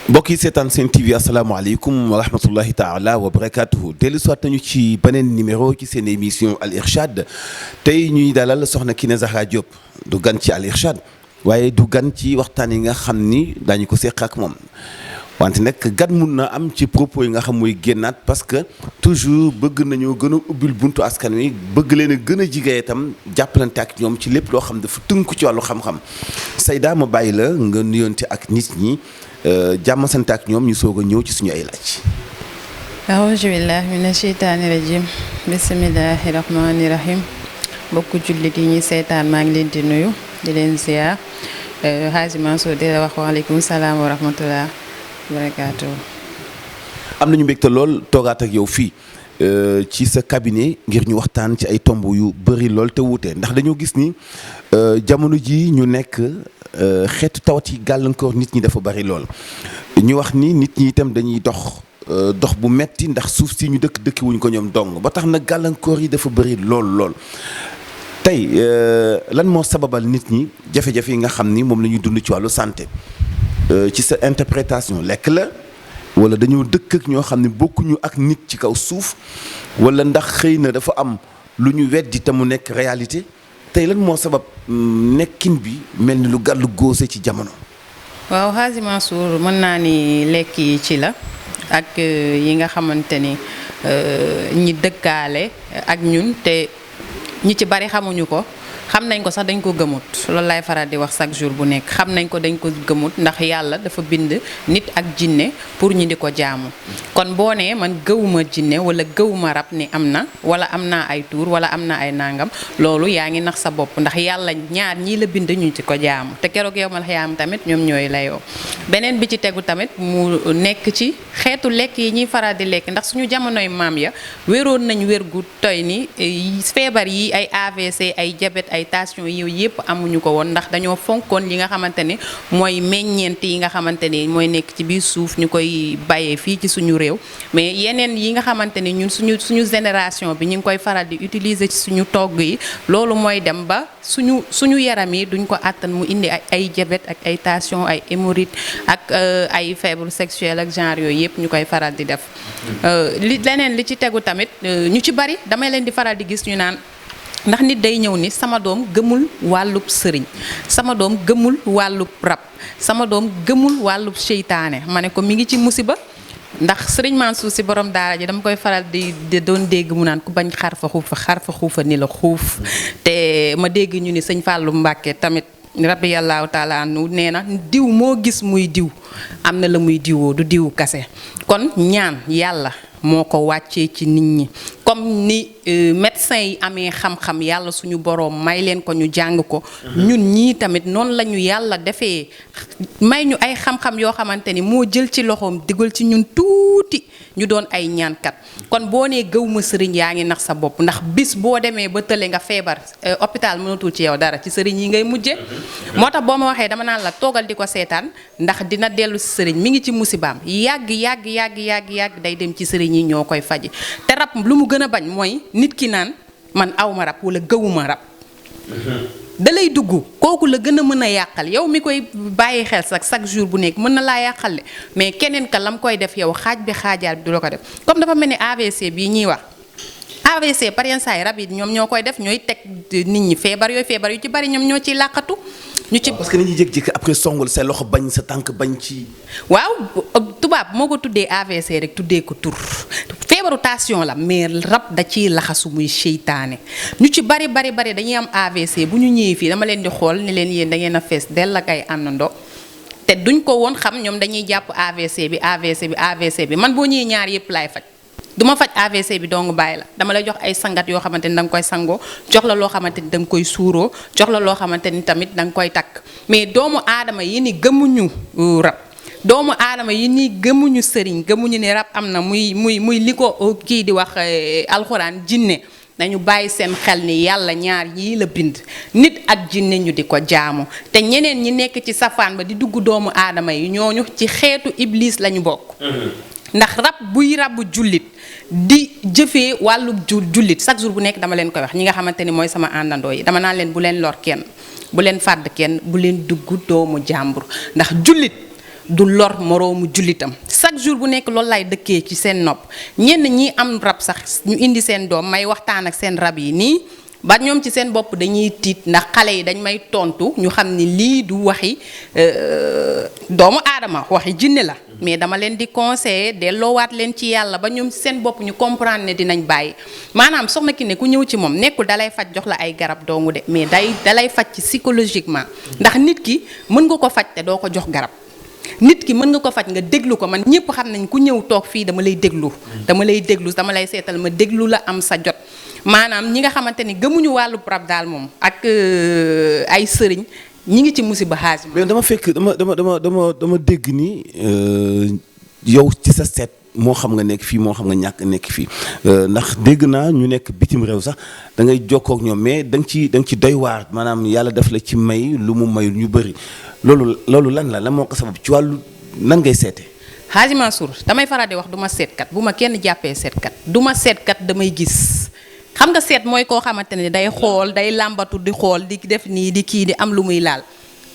mbokk yi seetaan seen TV asalaamaaleykum wa rahmatullahi taala wa barakaatuhu dellu soit nañu ci beneen numéro ci seen émission Al Irchad tey ñuy dalal soxna Kiné Zahra Diop du gan ci Al Irchad waaye du gan ci waxtaan yi nga xam ni daañu ko seq ak moom wante nag gan mun na am ci propos yi nga xam mooy génnaat parce que toujours bëgg nañoo gën a ubbil buntu askan wi bëgg leen a gën a jigéen itam jàppalante ak ñoom ci lépp loo xam dafa tënku ci wàllu xam-xam Sayda ma bàyyi la nga nuyoonte ak nit ñi. jàmm sant ak ñoom ñu soog a ñëw ci suñu ay laaj. aouzu billahi mina sheytaani rajim bismillahi rahmaani rahim mbokku jullit yi ñuy seetaan maa ngi leen di nuyu di leen ziar Hadji Mansour di la wax waaleykum salaam wa rahmatullah barakaatu. am nañu mbégte lool toogaat ak yow fii ci sa cabinet ngir ñu waxtaan ci ay tomb yu bëri lool te wuute ndax dañoo gis ni jamono ji ñu nekk. xeetu tawat yi gàllankoor nit ñi dafa bari lool ñu wax ni nit ñi itam dañuy dox bu metti ndax suuf si ñu dëkki wuñ ko ñoom dong ba tax na gàllankoor yi dafa bari lool tey lan moo sababal nit ñi jafe-jafe yi nga xam ni moom la ñuy dund ci wàllu santé ci sa interprétation lekk la wala dañoo dëkk ak ñoo xam ne bokkuñu ak nit ci kaw suuf wala ndax xëy na dafa am lu ñu weddi te mu nekk réalité tey lan moo sabab nekkin bi mel ni lu gàllu góose ci jamono. waaw Hadji Mansour mën naa ni lekk yi ci la ak yi nga xamante ni ñi dëkkaale ak ñun te ñi ci bari xamuñu ko xam nañ ko sax dañ ko gëmut loolu laay faral di wax chaque jour bu nekk xam nañ ko dañ ko gëmut ndax yàlla dafa bind nit ak jinne pour ñi di ko jaamu kon boo nee man gëwuma jinne wala gëwuma rab ni am na wala am naa ay tuur wala am na ay nangam loolu yaa ngi nax sa bopp ndax yàlla ñaar ñii la bind ñu ci ko jaamu te keroog yow mal xiyaam tamit ñoom ñooy layoo beneen bi ci tegu tamit mu nekk ci xeetu lekk yi ñuy faral di lekk ndax suñu jamonoy maam ya wéroon nañ wér gu toy ni feebar yi ay AVC ay diabète ay tension yooyu yëpp amuñu ko woon ndax dañoo fonkoon li nga xamante ni mooy meññeent yi nga xamante ni mooy nekk ci biir suuf ñu koy bàyyee fii ci suñu réew mais yeneen yi nga xamante ni ñun suñu génération bi ñu ngi koy faral di utiliser ci suñu togg yi loolu mooy dem ba suñu yaram yi duñ ko àttan mu indi ay diabète ak ay tension ay hémorroïde ak ay fièvre sexuelle ak genre yooyu yëpp ñu koy faral di def leneen li ci tegu tamit ñu ci bari damay leen di faral di gis ñu naan ndax nit day ñëw ni sama doom gëmul wàllub sëriñ sama doom gëmul wàllub rab sama doom gëmul wàllub seytaane ma ne ko mi ngi ci musiba ndax sëriñ Mansour si borom daara ji dama koy faral di doon dégg mu naan ku bañ xar fa xuufa ni la xuuf te ma dégg ñu ni sëñ Fallou Mbacke tamit rabbi yàllaahu taala anu nee na diw moo gis muy diw am na la muy diwoo du diw kase kon ñaan yàlla moo ko wàccee ci nit ñi comme ni médecin yi amee xam-xam yàlla suñu boroom may leen ko ñu jàng ko ñun ñii tamit noonu la ñu yàlla defee may ñu ay xam-xam yoo xamante ni moo jël ci loxoom digal ci ñun tuuti ñu doon ay ñaankat kon boo nee gëw ma sëriñ yaa ngi nax sa bopp ndax bis boo demee ba tële nga feebar hôpital mënatul ci yow dara ci sëriñ yi ngay mujje moo tax boo ma waxee dama naan la toogal di ko seetaan ndax dina dellu si sëriñ mi ngi ci musibaam yàgg day dem ci sëriñ yi ñoo koy faji te rab lu mu gën a bañ mooy nit ki naan man awma rab wala gëwuma rab da lay dugg kooku la gën a mën a yàqal yow mi koy bàyyi xel sax chaque jour bu nekk mën na laa yàqal de mais keneen ka lam koy def yow xaaj bi xaajaar bi du la ko def comme dafa mel ni AVC bii ñuy wax AVC par yenn saa yi rab yi ñoom ñoo koy def ñooy teg nit ñi feebar yu ci bari ñoom ñoo ciy làqatu ñu ci parce que dañuy jékki-jékki après songul sa loxo bañ sa tànk bañ ci. waaw tubaab moo ko tuddee AVC rek tuddee ko tur feebaru tension la mais rab da ciy laxasu muy seytaane ñu ci bari dañuy am AVC bu ñu ñëwee fii dama leen di xool ni leen yéen da ngeen a fees dell ak ay àndandoo te duñ ko woon xam ñoom dañuy jàpp AVC bi man boo ñëwee ñaar yëpp laay faj. duma faj AVC bi dong bàyyi la dama lay jox ay sangat yoo xamante ni da nga koy sangoo jox la loo xamante ni da nga koy suuroo jox la loo xamante ni tamit da nga koy takk mais doomu aadama yi ni gëmuñu rab doomu aadama yi ni gëmuñu sëriñ gëmuñu ni rab am na muy li ko kii di wax alxuraan jinne nañu bàyyi seen xel ni yàlla ñaar yii la bind nit ak jinne ñu di ko jaamu te ñeneen ñi nekk ci safaan ba di dugg doomu aadama yi ñooñu ci xeetu iblis lañu bokk ndax rab buy rabu jullit di jëfee wàllu jullit chaque jour bu nekk dama leen koy wax ñi nga xamante ni mooy sama àndandoo yi dama naan leen bu leen lor kenn bu leen fàdd kenn bu leen dugg doomu jàmbur ndax jullit du lor moroomu jullitam chaque jour bu nekk loolu lay dëkkee ci seen nopp ñenn ñi am rab sax ñu indi seen doom may waxtaan ak seen rab yi nii ba ñoom ci seen bopp dañuy tiit ndax xale yi dañ may tontu ñu xam ni lii du waxi doomu aadama waxi jinne la mais dama leen di conseiller delloowaat leen ci yàlla ba ñoom ci seen bopp ñu comprendre ne dinañ bàyyi maanaam soxna Kiné ku ñëw ci moom nekkul dalay faj jox la ay garab doongu de mais dalay faj ci psychologiquement ndax nit ki mën nga ko faj te doo ko jox garab nit ki mën nga ko faj nga déglu ko man ñëpp xam nañ ku ñëw toog fii dama lay déglu dama lay seetal ma déglu la am sa jot maanaam ñi nga xamante ni gëmuñu wàllu rab daal moom ak ay sëriñ ñi ngi ci musiba xaaj mais dama dégg ni yow ci sa seet moo xam nga nekk fii moo xam nga ñàkk nekk fii ndax dégg naa ñu nekk bitim réew sax da ngay jokkoo ak ñoom mais da nga ci doy waar maanaam yàlla def la ci may lu mu mayul ñu bëri loolu lan moo ko sabab ci wàllu nan ngay seete Hadji Mansour damay faral di wax du ma seetkat bu ma kenn jàppee seetkat du ma seetkat damay gis xam nga seet mooy koo xamante ne day xool day làmbatu di xool di def nii di kii di am lu muy laal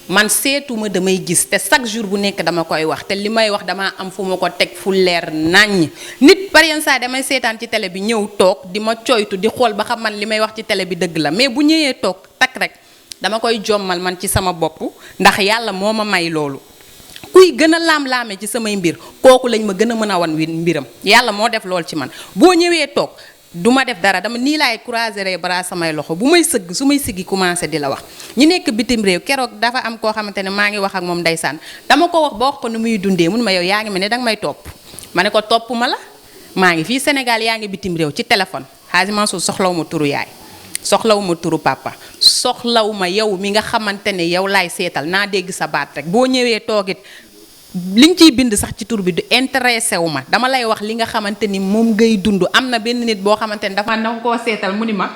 man seetuma damay gis te chaque jour bu nekk dama koy wax te li may wax damaa am fu ma ko teg fu leer naññ nit par yenn saa damay seetaan ci télé bi ñëw toog di ma coytu di xool ba xam man li may wax ci télé bi dëgg la mais bu ñëwee toog tak rek dama koy jommal man ci sama bopp ndax yàlla moo ma may loolu kuy gën a laam-laame ci samay mbir kooku lañ ma gën a mën a wan mbiram yàlla moo def loolu ci man boo ñëwee toog du ma def dara dama nii laay croiser bras samay loxo bu may sëgg su may siggi commencé di la wax ñi nekk bitim réew keroog dafa am koo xamante ne maa ngi wax ak moom ndeysaan dama ko wax ba wax ko nu muy dundee mun ma yow yaa ngi mel ne danga may topp ma ne ko topp ma la maa ngi fii Sénégal yaa ngi bitim réew ci téléphone Hadji Mansour soxlawu ma turu yaay soxlawu ma turu papa soxlawu ma yow mi nga xamante ne yow laay seetal naa dégg sa baat rek boo ñëwee toogit li nga ciy bind sax ci tur bi du intéressé wu ma dama lay wax li nga xamante ni moom ngay dund am na benn nit boo xamante ni dafa na koo seetal mu ni ma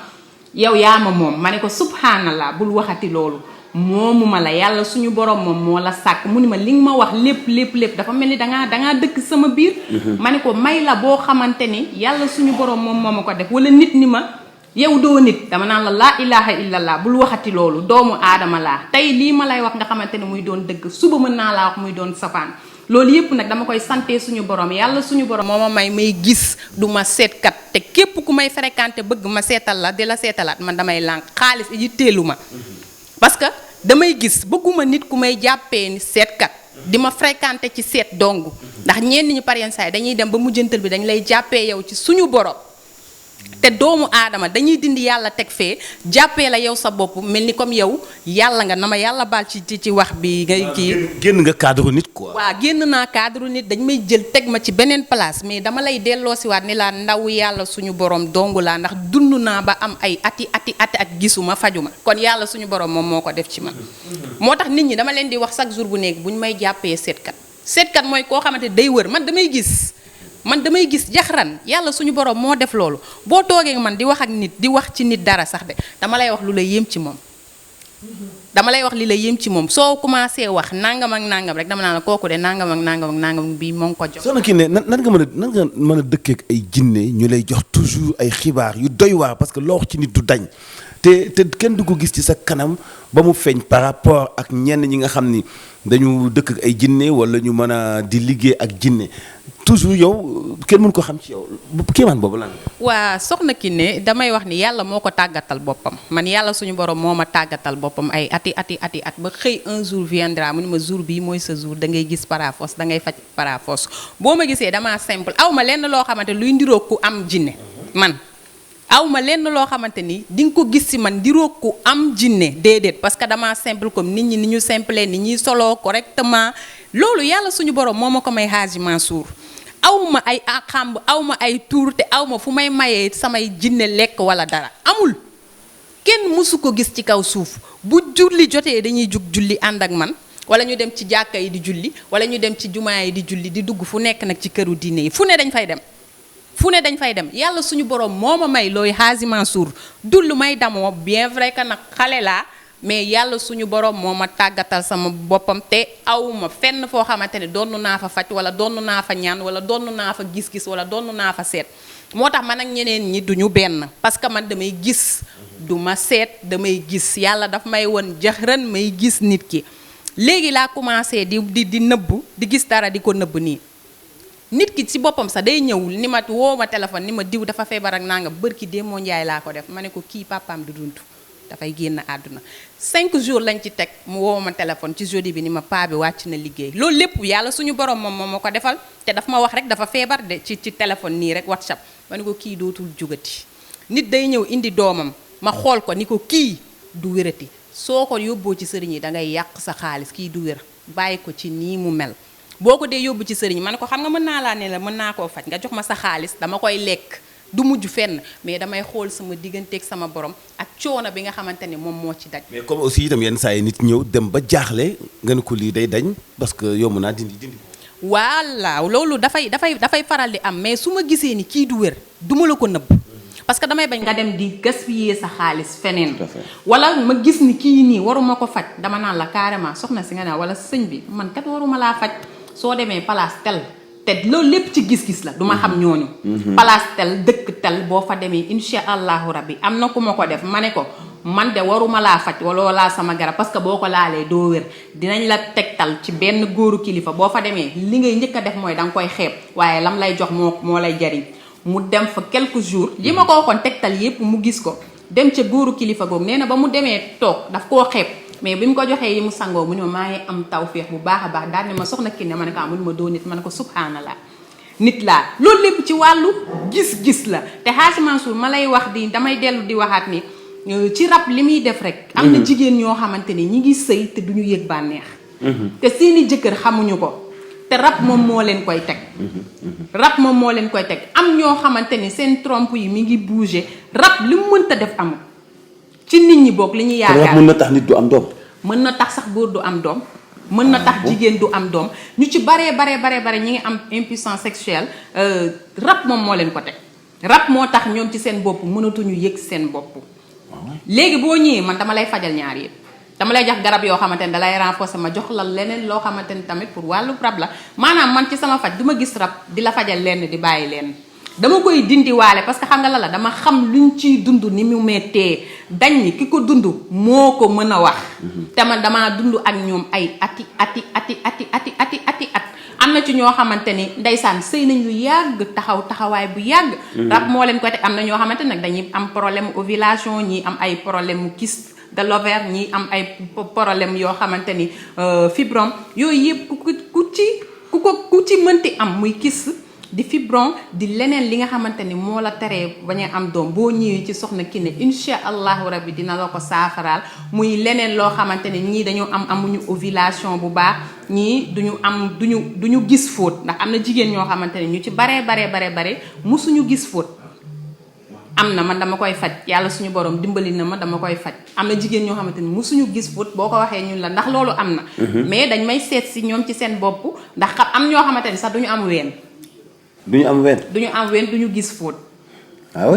yow yaa ma moom ma ne ko subhanallah bul waxati loolu moomu ma la yàlla suñu borom moom moo la sàkk mu ni ma li nga ma wax lépp dafa mel ni dangaa dëkk sama biir ma ne ko may la boo xamante ni yàlla suñu borom moom moo ma ko def wala nit ni ma yow doo nit dama naan la laa ilaha illallah bul waxati loolu doomu aadama laa tey lii ma lay wax nga xamante ne muy doon dëgg suba mën naa laa wax muy doon safaan loolu yépp nag dama koy sante suñu borom yàlla suñu borom moo ma may gis du ma seetkat te képp ku may fréquenté bëgg ma seetal la di la seetalaat man damay lànk xaalis yitteelu ma parce que damay gis bëgguma nit ku may jàppee ni seetkat di ma fréquenté ci seet dong ndax ñenn ñi par yenn saa yi dañuy dem ba mujjantal bi dañ lay jàppee yow ci suñu borom te doomu aadama dañuy dindi yàlla teg fee jàppee la yow sa bopp mel ni comme yow yàlla nga na ma yàlla baal ci wax bi ngay kii génn nga cadre nit quoi. waaw génn naa cadre nit dañ may jël teg ma ci beneen place mais dama lay delloosiwaat ni laa ndaw yàlla suñu borom dong laa ndax dund naa ba am ay ati ak gisuma fajuma kon yàlla suñu borom moom moo ko def ci man moo tax nit ñi dama leen di wax chaque jour bu nekk bu ñu may jàppee seetkat mooy koo xamante day wër man damay gis jaxran yàlla suñu borom moo def loolu boo toogee man di wax ak nit di wax ci nit dara sax de dama lay wax lu la yéem ci moom dama lay wax li la yéem ci moom soo commencé wax nangam ak nangam rek dama naa la kooku de nangam ak nangam bii moo ngi ko jox. soxna Kiné nan nga mën a dëkkee ak ay jinne ñu lay jox toujours ay xibaar yu doy waar parce que loo wax ci nit du dañ te kenn du ko gis ci sa kanam ba mu feeñ par rapport ak ñenn ñi nga xam ni dañu dëkk ak ay jinne wala ñu mën a di liggéey ak jinne toujours yow kenn mën ko xam ci yow kéemaan boobu lan. waa soxna Kiné damay wax ni yàlla moo ko tàggatal boppam man yàlla suñu borom moo ma tàggatal boppam ay ati at ba xëy un jour viendra mu ni ma jour bii mooy sa jour da ngay gis paraforce da ngay faj paraforce boo ma gisee damaa simple aw ma lenn loo xamante luy ndiroo ku am jinne man. aw ma lenn loo xamante ni di nga ko gis ci man diroo ku am jinne déedéet parce que damaa simple comme nit ñi ni ñu simple ni ñuy soloo correctement loolu yàlla suñu borom moo ma ko may Hadji Mansour aw ma ay xamb aw ma ay tuur te aw ma fu may mayee samay jinne lekk wala dara amul kenn mësu ko gis ci kaw suuf bu julli jotee dañuy jug julli ànd ak man wala ñu dem ci jàkka yi di julli wala ñu dem ci jumaa yi di julli di dugg fu nekk nag ci këru diine yi fu ne dañ fay dem yàlla suñu borom moo ma may looy Hadji Mansour du lu may damoo bien vrai que nag xale laa mais yàlla suñu borom moo ma tàggatal sama boppam te awma fenn foo xamante ne doonu naa fa faj wala doonu naa fa ñaan wala doonu naa fa gis-gis wala doonu naa fa seet moo tax man ak ñeneen ñi duñu benn parce que man damay gis du ma seet damay gis yàlla daf may won jaxran may gis nit ki léegi laa commencé di nëbb di gis dara di ko nëbb nii nit ki ci boppam sax day ñëw ni ma woo ma téléphone ni ma diw dafa feebar ak nangam bërki démoo njaay laa ko def ma ne ko kii papaam du dund dafay génn àdduna 5 jours lañ ci teg mu woo ma téléphone ci jeudi bi ni ma paa bi wàcc na liggéey loolu lépp yàlla suñu borom moom moo ko defal te daf ma wax rek dafa feebar de ci téléphone nii rek WhatsApp ma ne ko kii dootul jugati nit day ñëw indi doomam ma xool ko ni ko kii du wérati soo ko yóbboo ci sëriñ yi da ngay yàq sa xaalis kii du wér bàyyi ko ci nii mu mel boo ko dee yóbbu ci sëriñ ma ne ko xam nga mën naa laa ne la mën naa koo faj nga jox ma sa xaalis dama koy lekk du mujj fenn mais damay xool sama digganteeg sama borom ak coono bi nga xamante ne moom moo ci daj. mais comme aussi itam yenn saa yi nit ñëw dem ba jaaxle nga ne ko lii day dañ parce que yomb naa dindi. voilà loolu dafay faral di am mais su ma gisee ni kii du wér du ma la ko nëbb. parce que damay bañ nga dem di gaspiller sa xaalis feneen. wala ma gis ni kii nii waruma ko faj dama naan la carrément soxna si nga ne wala sëñ bi man kat waruma laa faj soo demee place tel. te loolu lépp ci gis-gis la du ma xam ñooñu. place tel dëkk tel boo fa demee incha allahu rabbi am na ku ma ko def ma ne ko man de waruma laa faj wala laa sama garab parce que boo ko laalee doo wér dinañ la tegtal ci benn góoru kilifa boo fa demee li ngay njëkk a def mooy da nga koy xeeb waaye lam lay jox moo lay jariñ mu dem fa quelques jours li ma ko waxoon tegtal yépp mu gis ko dem ca góoru kilifa googu nee na ba mu demee toog daf koo xeeb. mais bi mu ko joxee yi mu sangoo mu ne ma maa ngi am tawféex bu baax a baax daal ne ma soxna Kiné ma ne ko mu ne ma doo nit ma ne ko subhanallah nit laa loolu lépp ci wàllu gis-gis la te Hadji Mansour ma lay wax di damay dellu di waxaat ni ci rab li muy def rek. am na jigéen ñoo xamante ni ñi ngi sëy te duñu yëg bànneex. te seeni jëkkër xamuñu ko te rab moom moo leen koy teg. rab moom moo leen koy teg am ñoo xamante ni seen trompe yi mi ngi bouger rab li mu mënta def amul. ci nit ñi boog li ñuy yaakaar mën na tax nit du am doom. mën na tax sax góor du am doom. mën na tax jigéen du am doom ñu ci bare ñi ngi am impuissance sexuelle rab moom moo leen ko teg. rab moo tax ñoom ci seen bopp mënatuñu yëg seen bopp. léegi boo ñëwee man dama lay fajal ñaar yëpp dama lay jox garab yoo xamante ne dalay renforcer ma jox la leneen loo xamante ni tamit pour wàllu rab la maanaam man ci sama faj du ma gis rab di la fajal lenn di bàyyi lenn. dama koy dindiwaale parce que xam nga la dama xam luñ ciy dund ni mu mettee dañ ni ki ko dund moo ko mën a wax. te man damaa dund ak ñoom ay ati at am na ci ñoo xamante ni ndeysaan sëy nañ lu yàgg taxawaay bu yàgg. rab moo leen koy teg am na ñoo xamante nag dañuy am problème ovulation ñii am ay problème kyste de l'ovaire ñii am ay problème yoo xamante ni fibrome yooyu yëpp ku ci mënti am muy kyste. di fibron di leneen li nga xamante ni moo la teree bañ a am doom boo ñëwee ci soxna Kiné incha allahu rabbi dina la ko saafaraal muy leneen loo xamante ni ñii dañu amuñu ovulation bu baax ñii duñu gis fóot ndax am na jigéen ñoo xamante ni ñu ci bare musuñu gis fóot am na man dama koy faj yàlla suñu borom dimbali na ma dama koy faj am na jigéen ñoo xamante ni musuñu gis fóot boo ko waxee ñun la ndax loolu am na mais dañ may seet si ñoom ci seen bopp ndax am ñoo xamante ni sax duñu am ween duñu am ween duñu gis fóot.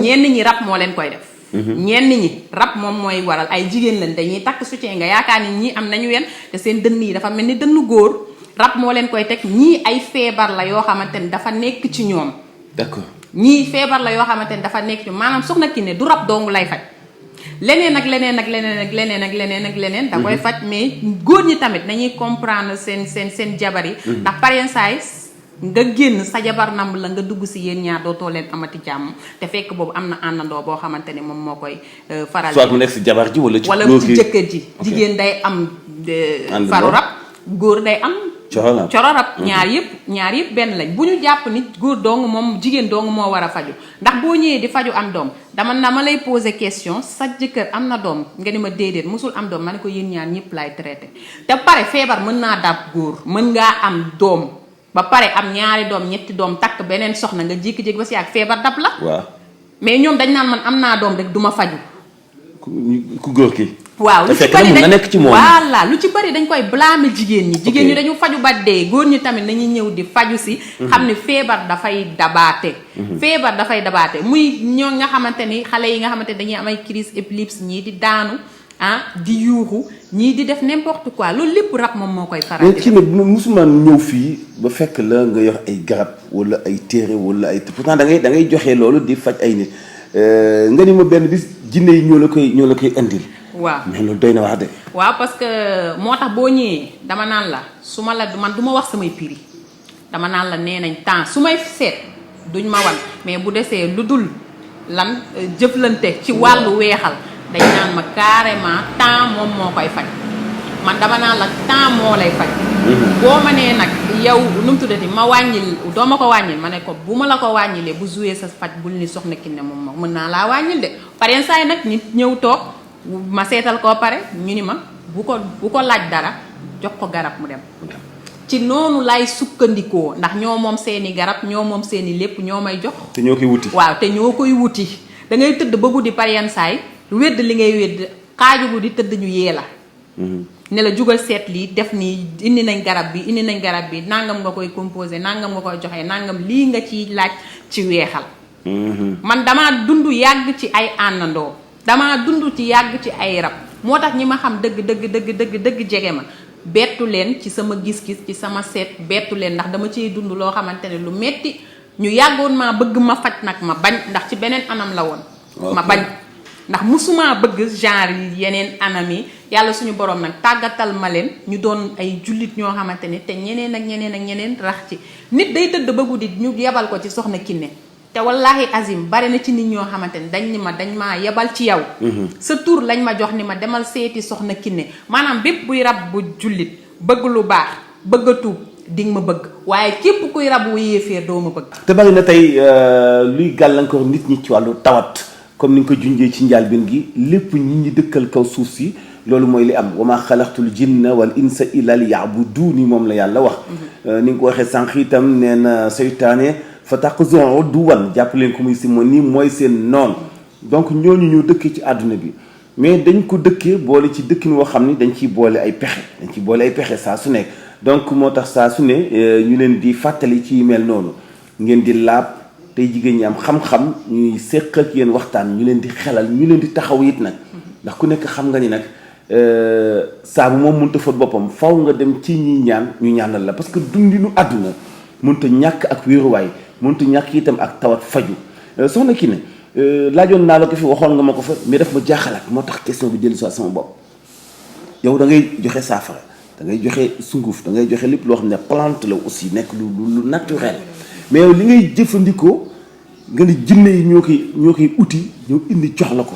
ñenn ñi rab moo leen koy def. ñenn ñi rab moom mooy waral ay jigéen lañ dañuy takk soutien nga yaakaar ni ñii am nañu ween te seen dënn yi dafa mel ni dënnu góor rab moo leen koy teg ñii ay feebar la yoo xamante ni dafa nekk ci ñoom. d'accord ñii feebar la yoo xamante ni dafa nekk ci maanaam soxna Kiné du rab dong lay faj. leneen ak leneen da koy faj mais góor ñi tamit nañuy comprendre seen jabar yi. ndax pareen saay nga génn sa jabar namb la nga dugg si yéen ñaar dootoo leen amati jàmm te fekk boobu am na àndandoo boo xamante ni moom moo koy faral soit mu nekk si jabar ji wala ci jëkkër ji jigéen day am faru rab góor day am coro rab ñaar yëpp benn lañ bu ñu jàpp nit góor dong moom jigéen dong moo war a faju ndax boo ñëwee di faju am doom dama lay poser question sa jëkkër am na doom nga ni ma déedéet musul am doom ma ne ko yéen ñaar ñëpp laay traité te pare feebar mën naa dab góor mën ngaa am doom ba pare am ñaari doom ñetti doom takk beneen soxna nga jékki-jékki ba si ak feebar dab la. waaw mais ñoom dañ naan man am naa doom rek du ma faju. ku góor ki. waaw lu ci bari dañ nekk ci moom. voilà lu ci bari dañ koy blâmer jigéen ñi. jigéen ñi dañu faju ba dee góor ñi tamit nañuy ñëw di faju si. xam ne feebar dafay dabaate. feebar dafay dabaate muy ñoo nga xamante ni xale yi nga xamante ni dañuy am ay crise épilepsie ñii di daanu. di yuuxu ñii di def n'importe quoi loolu lépp rab moom moo koy faral di. mais kii nag musuma ñëw fii ba fekk la nga yor ay garab wala ay téere wala ay pourtant da ngay joxe loolu di faj ay nit nga ni ma benn bis jinne yi ñoo la koy indil waaw mais loolu doy na wax de. waaw parce que moo tax boo ñëwee dama naan la su ma la man du ma wax samay prix dama naan la nee nañ temps su may seet duñ ma wan mais bu desee lu dul lan jëflante ci wàllu weexal dañ naan ma carrément temps moom moo koy faj man dama naan la temps moo lay faj. boo ma nee nag yow nu mu tuddati ma wàññil doo ma ko wàññil ma ne ko bu ma la ko wàññilee bu joué sa faj bul ni soxna Kiné moom mën naa laa wàññil de pare saa yi nag nit ñëw toog ma seetal koo pare ñu ni ma bu ko laaj dara jox ko garab mu dem. ci noonu lay sukkandikoo ndax ñoo moom seeni garab ñoo moom seeni lépp ñoo may jox. te ñoo koy wuti. waaw te ñoo koy wuti da ngay tëdd ba guddi par yenn saay wedd li ngay wedd xaaju guddi tëdd ñu yee la. ne la jugal seet lii def nii indi nañ garab bi nangam nga koy composé nangam nga koy joxe nangam lii nga ciy laaj ci weexal. man damaa dund yàgg ci ay àndandoo damaa dund ci yàgg ci ay rab moo tax ñi ma xam dëgg jege ma. bettu leen ci sama gis-gis ci sama seet bettu leen ndax dama ciy dund loo xamante ne lu metti ñu yàggoon maa bëgg ma faj nag ma bañ ndax ci beneen anam la woon. ma bañ ndax musuma bëgg genre yi yeneen anam yi yàlla suñu borom nag tàggatal ma leen ñu doon ay jullit ñoo xamante ne te ñeneen ak ñeneen rax ci nit day tëdd ba guddi ñu yebal ko ci soxna Kiné te wallahi azim bari na ci nit ñoo xamante ne dañ maa yebal ci yow. sa tur lañ ma jox ni ma demal seeti soxna Kiné maanaam bépp buy rab bu jullit bëgg lu baax bëgg a tuub di nga ma bëgg waaye képp kuy rab wu yéeféer doo ma bëgg. te bari na tey luy gàllankoor nit ñi ci wàllu tawat comme ni nga ko junjee ci njàlbéen gi lépp ñi dëkkal kaw suuf si loolu mooy li am wa maa xalaqtul jinna wal insa illa liya'buduuni moom la yàlla wax. ni nga ko waxee sànq itam nee na seytaane fa taxuson duwan jàpp leen ko muy si nii mooy seen noon donc ñooñu ñoo dëkkee ci àdduna bi mais dañ ko dëkkee boole ci dëkkin woo xam ni dañ ciy boole ay pexe saa su nekk donc moo tax saa su ne ñu leen di fàttali ci mel noonu ngeen di laab tey jigéen ñi am xam-xam ñuy séq ak yéen waxtaan ñu leen di xelal ñu leen di taxaw it nag ndax ku nekk xam nga ni nag saabu moom mënut a fóot boppam faw nga dem ci ñi ñaan ñu ñaanal la parce que dundinu àdduna mënut a ñàkk ak wéeruwaay mënut a ñàkk itam ak tawat faju soxna Kiné laajoon naa la ko fi waxoon nga ma ko fa mais daf ma jaaxalaat moo tax question bi dellu si sama bopp yow da ngay joxe saafara da ngay joxe sunguf da ngay joxe lépp loo xam ne plante la aussi nekk lu naturel mais yow li ngay jëfandikoo nga ni jinne yi ñoo koy uti ñoo indi jox la ko.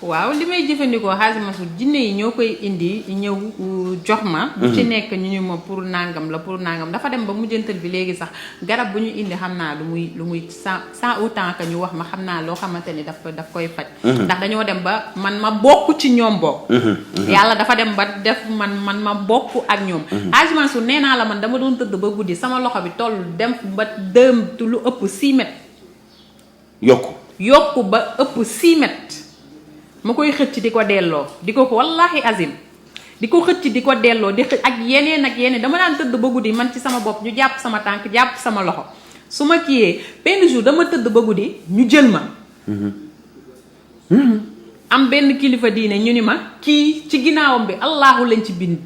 waaw li may jëfandikoo xaasimasu jinne yi ñoo koy indi ñëw jox ma. bu ci nekk ñu ñu ma pour nangam dafa dem ba mujjantal bi léegi sax garab bu ñu indi xam naa lu muy sans autant que ñu wax ma xam naa loo xamante ni daf koy faj. ndax dañoo dem ba man ma bokk ci ñoom bokk. yàlla dafa dem ba def man ma bokk ak ñoom. xaasimasu nee naa la man dama doon tëdd ba guddi sama loxo bi toll dem ba lu ëpp 6 mètres. yokku ba ëpp 6 mètres. ma koy xëcc di ko delloo di ko wallahi azim di ko xëcc di ko delloo di xëcc ak yeneen dama daan tëdd ba guddi man ci sama bopp ñu jàpp sama tànk jàpp sama loxo su ma kiyee benn jour dama tëdd ba guddi ñu jël ma. am benn kilifa diine ñu ni ma kii ci ginnaawam bi allahu lañ ci bind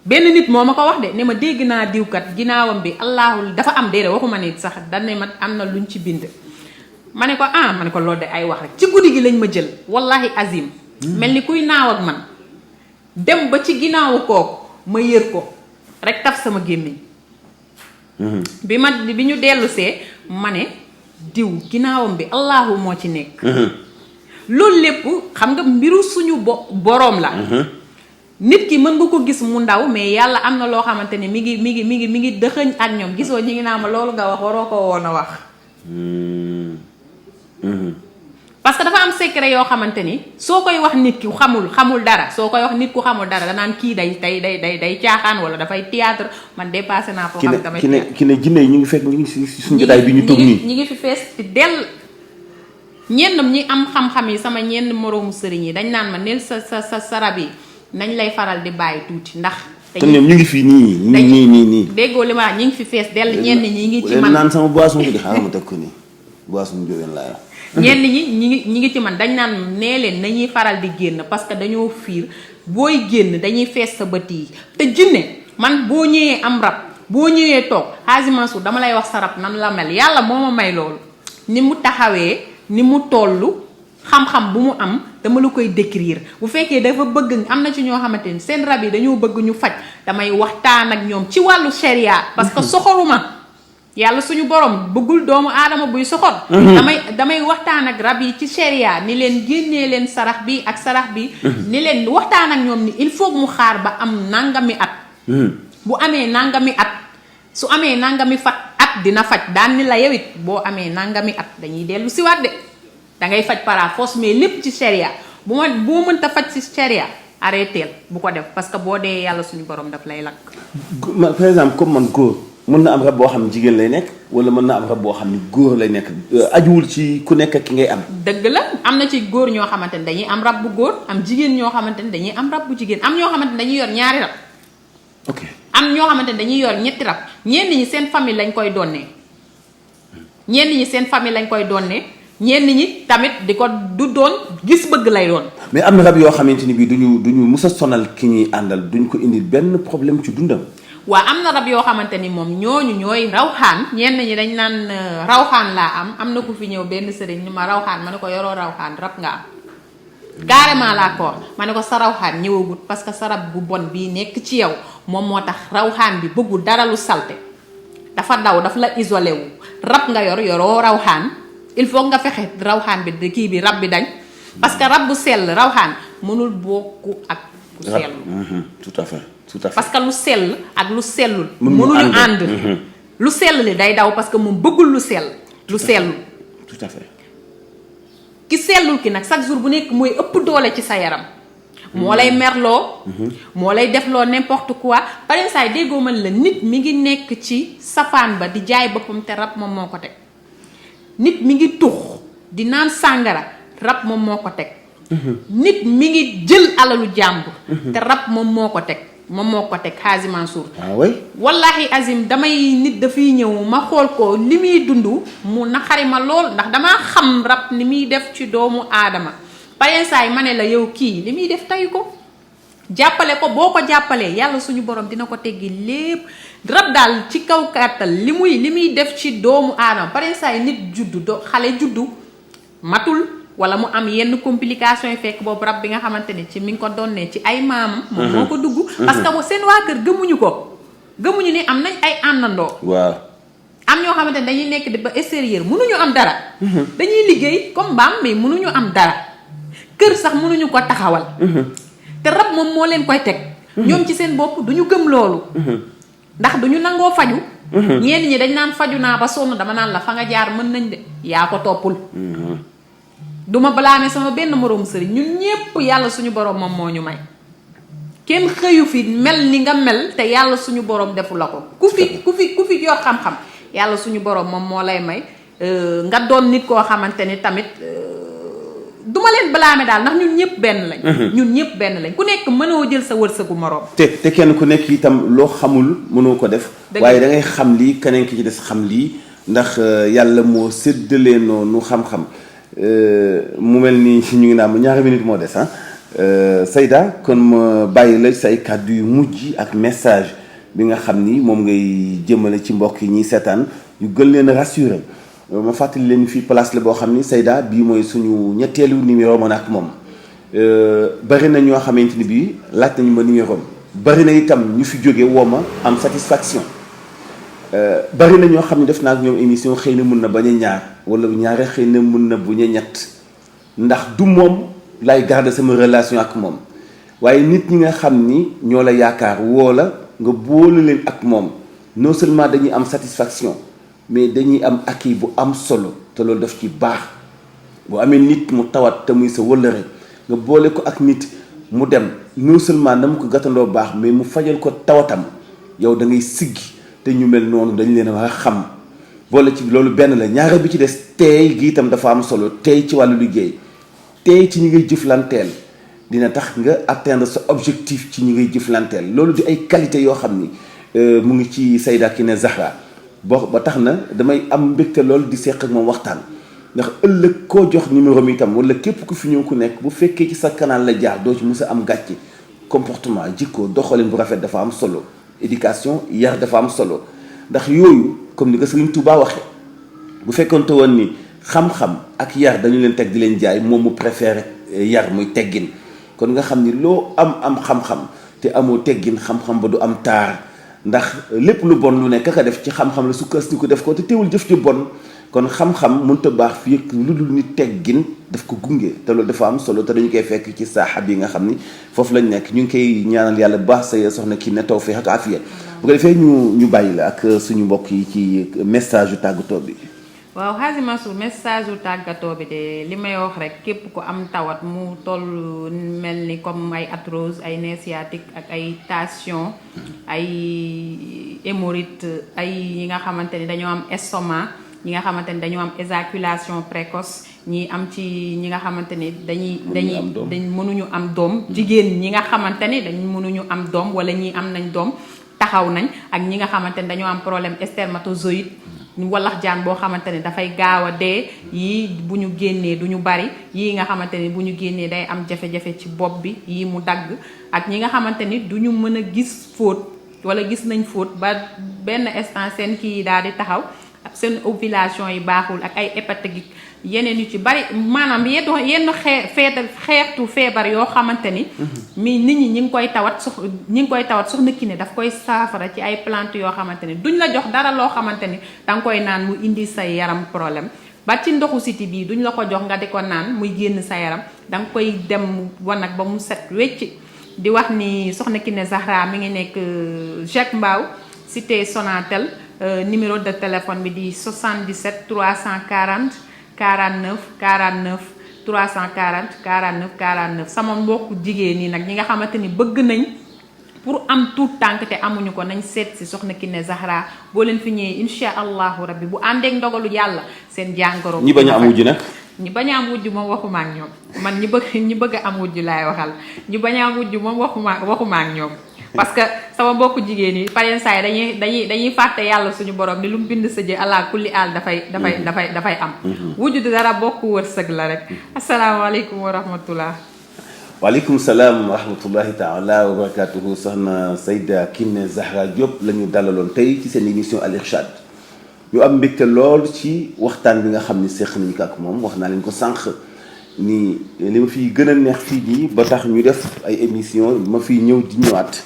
benn nit moo ma ko wax de ne ma dégg naa diwkat ginnaawam bi allahu dafa am déedéet waxuma nit sax dañ ne ma am na luñ ci bind. ma ne ko loolu de ay wax rek ci guddi gi lañ ma jël wallahi azim mel ni kuy naaw ak man dem ba ci ginnaawu kooku ma yër ko rek taf sama gémmiñ bi ñu dellusee ma ne diw ginnaawam bi allahu moo ci nekk loolu lépp xam nga mbiru suñu boroom la nit ki mën nga ko gis mu ndaw mais yàlla am na loo xamante ne mi ngi dëxëñ ak ñoom gisoo ñi ngi naa ma loolu nga wax waroo ko woon a wax parce que dafa am secret yoo xamante ni soo koy wax nit ki xamul dara soo koy wax nit ku xamul dara danaan kii day caaxaan wala dafay théâtre man dépassé naa foo xam damay ki ne jinne yi ñu ngi fekk ñu ngi si suñu jotaay bi ñu toog nii ñi ngi fi fees ci dell ñenn ñi am xam-xam yi sama ñenn moroomu sëriñ yi dañ naan ma neel sa rab yi nañ lay faral di bàyyi tuuti ndax te ñoom ñu ngi fii nii déggoo li ma ñi ngi fi fees dell ñenn ñi ngi ci man naan sama boisson ko di xaaral ma teg ko nii boisson jógeen laa ñenn ñi ngi ci man dañ naan nee leen nañuy faral di génn parce que dañoo fiir booy génn dañuy fees sa bët yi te jinne man boo ñëwee am rab boo ñëwee toog Hadji Mansour dama lay wax sa rab nan la mel yàlla moo ma may loolu ni mu taxawee ni mu tollu xam-xam bu mu am dama la koy décrire bu fekkee dafa bëgg am na ci ñoo xamante ni seen rab yi dañoo bëgg ñu faj damay waxtaan ak ñoom ci wàllu sharia parce que soxoruma yàlla suñu borom bëggul doomu aadama buy soxor damay waxtaan ak rab yi ci sharia ni leen génnee leen sarax bi ak sarax bi ni leen waxtaan ak ñoom ni il faut mu xaar ba am nangami at bu amee nangami at su amee nangami at dina faj daan ni la yewit boo amee nangami at dañuy dellu siwaat de da ngay faj par force mais lépp ci sharia boo mënta faj ci sharia arrêteel bu ko def parce que boo dee yàlla suñu borom daf lay lakk. par exemple comme man góor mën na am rab boo xam ne jigéen lay nekk wala mën na am rab boo xam ne góor lay nekk ajuwul ci ku nekk ki ngay am. dëgg la am na ci góor ñoo xamante ne dañuy am rab bu góor am jigéen ñoo xamante ne dañuy am rab bu jigéen am ñoo xamante ne dañuy yor ñaari rab. ok am ñoo xamante ne dañuy yor ñetti rab ñenn ñi seen famille lañ koy donnee ñenn ñi seen famille lañ koy donnee ñenn ñi tamit di ko du doon gis bëgg lay doon. mais am na rab yoo xamante ni bii duñu mus a sonal ki ñuy àndal duñ ko indi benn problème ci dundam. waaw am na rab yoo xamante ni moom ñooñu ñooy rawxaan ñenn ñi dañ naan rawxaan laa am na ku fi ñëw benn sëriñ ni ma rawxaan ma ne ko yoroo rawxaan rab nga am carrément laa ko ma ne ko sa rawxaan ñëwagut parce que sa rab bu bon bii nekk ci yow moom moo tax rawxaan bi bëggul dara lu salte dafa daw daf la isolé wu rab nga yoroo rawxaan il faut nga fexe rawxaan bi kii bi rab bi dañ parce que rab bu sell rawxaan mënul bokku ak ku sell tout à fait parce que lu sell ak lu sellul mënuñu ànd lu sell li day daw parce que moom bëggul lu sellul tout à fait ki sellul ki nag chaque jour bu nekk mooy ëpp doole ci sa yaram moo lay merloo moo lay defloo n'importe quoi par exemple déggoo man la nit mi ngi nekk ci safaan ba di jaay boppam te rab moom moo ko teg nit mi ngi tux di naan sàngara rab moom moo ko teg nit mi ngi jël alalu jàmbur te rab moom moo ko teg Hadji Mansour wallahi azim damay nit dafay ñëw ma xool ko li muy dund mu naqari ma lool ndax damaa xam rab ni muy def ci doomu aadama parensaay ma ne la yow kii li muy def tay ko jàppale ko boo ko jàppalee yàlla suñu borom dina ko teggi lépp rab daal ci kaw kàttal li muy def ci doomu aadama parensaay nit juddu xale juddu matul wala mu am yenn complication yi fekk boobu rab bi nga xamante ne ci mi ngi ko donnee ci ay maamam moom moo ko dugg parce que seen waa kër gëmuñu ni am nañ ay àndandoo waaw am ñoo xamante ne dañuy nekk di ba extérieur mënuñu am dara dañuy liggéey comme mbaam mais mënuñu am dara kër sax mënuñu ko taxawal te rab moom moo leen koy teg ñoom ci seen bopp duñu gëm loolu ndax duñu nangoo faju ñenn ñi dañ naan faju naa ba sonn dama naan la fa nga jaar mën nañ de yaa ko toppul duma balaame sama benn moroom sëriñ ñun ñépp yàlla suñu borom moom moo ñu may kenn xëyu fi mel ni nga mel te yàlla suñu borom defu la ko ku fi yor xam-xam yàlla suñu borom moom moo lay may nga doon nit koo xamante ni tamit duma leen balaame daal ndax ñun ñépp benn lañ ku nekk mënoo jël sa wërsëgu moroom te kenn ku nekk itam loo xamul mënoo ko def waaye da ngay xam lii keneen ki ci des xam lii ndax yàlla moo séddalee noonu xam-xam mu mel ni ñu ngi naan ñaari minute moo des Seyda kon ma bàyyi la say kàddu yu mujj ak message bi nga xam ni moom ngay jëmale ci mbokk yi ñuy seetaan yu gën leen rassurer ma fàttali leen fii place la boo xam ni Seyda bii mooy suñu ñetteelu numéro man ak moom bari na ñoo xamante ni bii laaj nañu ma numéro bari na itam ñu fi jóge woo ma am satisfaction bari na ñoo xam ne def naa ak ñoom émission xëy na mun na bañ a ñaar wala ñaare xëy na mun na bu ñu ñett ndax du moom lay garder sama relation ak moom waaye nit ñi nga xam ni ñoo la yaakaar woo la nga boole leen ak moom non seulement dañuy am satisfaction mais dañuy am acquis bu am solo te loolu daf ci baax boo amee nit mu tawat te muy sa wëllëre nga boole ko ak nit mu dem non seulement na mu ko gàttandoo baax mais mu fajal ko tawatam yow da ngay siggi te ñu mel noonu dañ leen war a xam boole ci loolu benn la ñaareel bi ci des teey gi itam dafa am solo teey ci wàllu liggéey teey ci ñi ngay jëflanteel dina tax nga atteindre sa objectif ci ñi ngay jëflanteel loolu di ay qualité yoo xam ni mu ngi ci Seyda Kiné Zahra ba tax na damay am mbégte loolu di seq ak moom waxtaan ndax ëllëg koo jox numéro mi itam wala képp ku fi ñëw ku nekk bu fekkee ci sa canal la jaar doo ci mës a am gàcce comportement jikko doxalin bu rafet dafa am solo éducation yar dafa am solo ndax yooyu comme ni ko Serigne Touba waxee bu fekkonte woon ni xam-xam ak yar dañu leen teg di leen jaay moom mu préféré yar muy teggin kon nga xam ni loo am xam-xam te amoo teggin xam-xam ba du am taar ndax lépp lu bon lu nekk ka def ci xam-xam la sukkandiku def ko te teewul jëf ju bon kon xam-xam mënut a baax fii lu dul ni teggin daf ko gunge te loolu dafa am solo te dañu koy fekk ci saaxa bi nga xam ni foofu lañ nekk ñu ngi koy ñaanal yàlla bu baax sa soxna kii ne tawfiq ak afiya bu ko defee ñu bàyyi la ak suñu mbokk yi ci message yu tàggatoo bi. waaw Hadji Mansour message yu tàggatoo bi de li may wax rek képp ku am tawat mu toll mel ni comme ay arthrose ay nerf sciatique ak ay tension ay hémorroïde ay yi nga xamante ni dañoo am estomac ñi nga xamante ni dañoo am éjaculation précoce ñi am ci ñi nga xamante ni dañ mënuñu am doom jigéen ñi nga xamante ni dañ mënuñu am doom wala ñi am nañ doom taxaw nañ ak ñi nga xamante ni dañoo am problème spermatozoïde wallax jaan boo xamante ne dafay gaaw a dee yii bu ñu génnee du ñu bari yii nga xamante ni bu ñu génnee day am jafe-jafe ci bopp bi yii mu dagg ak ñi nga xamante ni du ñu mën a gis fóot wala gis nañ fóot ba benn instant seen kii yi daal di taxaw seen ovulation yi baaxul ak ay hépatite yeneen yu ci bari maanaam yenn xeetu feebar yoo xamante ni mi nit ñi ñi ngi koy tawat soxna Kiné daf koy saafara ci ay plante yoo xamante ni duñ la jox dara loo xamante ni danga koy naan mu indi sa yaram problème ba ci ndoxu siti bii duñ la ko jox nga di ko naan muy génn sa yaram danga koy dem wanag ba mu set wecc di wax ni soxna Kiné Zahra mi ngi nekk Jacques Mbao cité Sonatel numéro de téléphone bi di 77 340 49 49 340 49 49 sama mbokku jigéen ñi nag ñi nga xamante ni bëgg nañ pour am tout tànk te amuñu ko nañ seet si soxna Kiné Zahra boo leen fi ñëwee insha allahu rabbi bu àndeek ndogalu yàlla seen jàngoro. ñi bañ a am wujj nag. ñi bañ a am wujj moom waxuma ak ñoom man ñi bëgg a am wujj laay waxal ñi bañ a am wujj moom waxuma ak ñoom. parce que sama mbokku jigéen yi par exemple saa yi dañuy fàtte yàlla suñu borom ni lu mu bind sa jë ala kulli aal dafay am. wujj du dara bokk wërsëg la rek. asalaamaaleykum wa rahmatullah. waaleykum salaam wa rahmatullahi taala wa barakatuhu soxna Sayda Kiné Zahra Diop la ñu dalaloon tey ci seen émission Al Irchad ñu am mbégte lool ci waxtaan bi nga xam ni seq nañu ko ak moom wax naa leen ko sànq ni li ma fiy gën a neex fii nii ba tax ñu def ay émission ma fiy ñëw di ñëwaat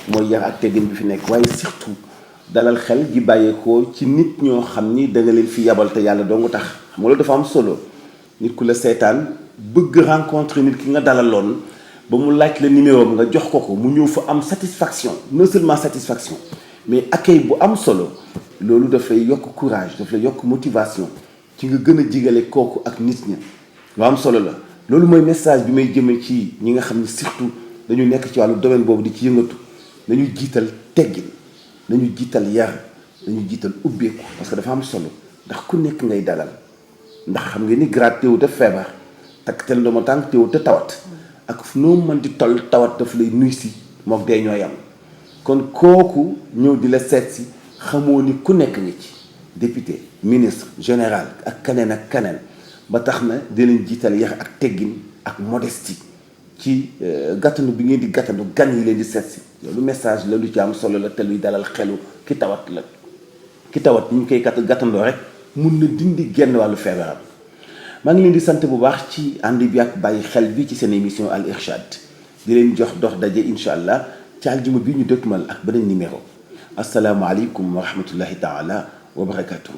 mooy yar ak teggin bi fi nekk waaye surtout dalal xel gi bàyyeekoo ci nit ñoo xam ni da nga leen fi yabal te yàlla doo nga tax xam nga loolu dafa am solo nit ku la seetaan bëgg rencontre nit ki nga dalaloon ba mu laaj la numéro nga jox ko mu ñëw fa am satisfaction non seulement satisfaction mais accueil bu am solo loolu dafay yokk courage daf lay yokk motivation ci nga gën a jigale kooku ak nit ña lu am solo la loolu mooy message bi may jëmee ci ñi nga xam ne surtout dañu nekk ci wàllu domaine boobu di ci yëngatu nañu jiital teggin nañu jiital yar nañu jiital ubbeeku parce que dafa am solo ndax ku nekk ngay dalal ndax xam nga ni grade teewut a feebar takk tel ndooma tànk teewut a tawat ak noo mën di toll tawat daf lay nuy si moom dee ñooy am kon kooku ñëw di la seet si xamoo ni ku nekk ngi ci député ministre général ak kaneen ba tax na di leen jiital yar ak teggin ak modestie ci gàttanu bi ngeen di gàttanu gan yi leen di seet si loolu message la lu ci am solo la te luy dalal xelu ki tawat la ki tawat ñu ngi koy gàttandoo rek mun na dindi genn wàllu feebaram maa ngi leen di sant bu baax ci ànd bi ak bàyyi xel bi ci seen émission Al Irchad di leen jox dox daje incha allah ci aljuma bi ñu dëkkmal ak beneen numéro asalaamualeykum wa rahmatullahi taala wa barakatuhu